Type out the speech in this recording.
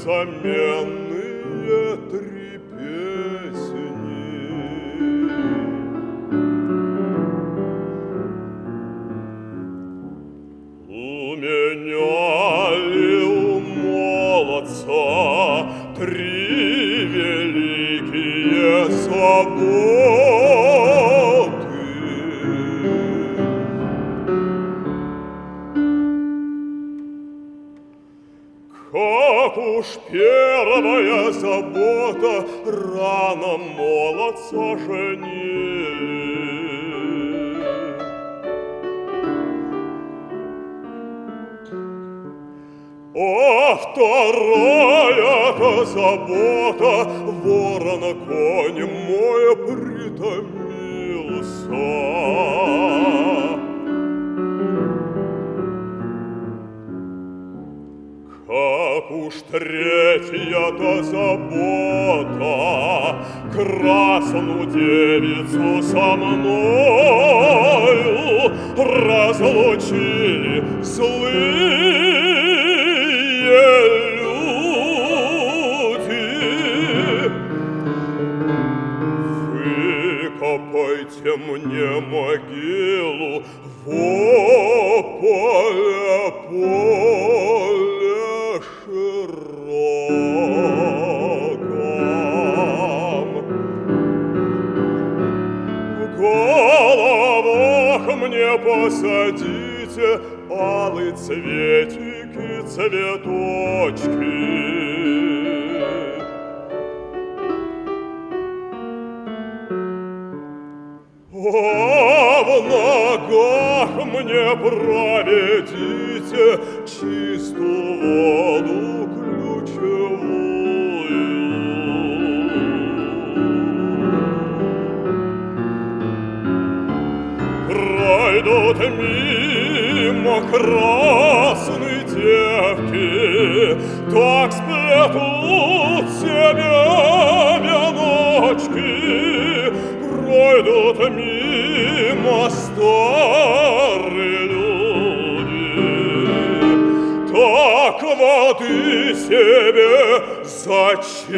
незаменные три песни. У меня ли у молодца три великие заботы? Как уж первая забота рано молодца женили, а вторая-то забота ворона конь мой притомился. Как уж третья-то забота красную девицу со мною разлучили злые люди. Выкопайте мне могилу во поле широком. В головах мне посадите алые цветики, цветочки. А в ногах мне проведите чистую воду ключевую. Пройдут мимо красные девки, так сплетут себе веночки. Пройдут мимо старые люди, так воды себе зачем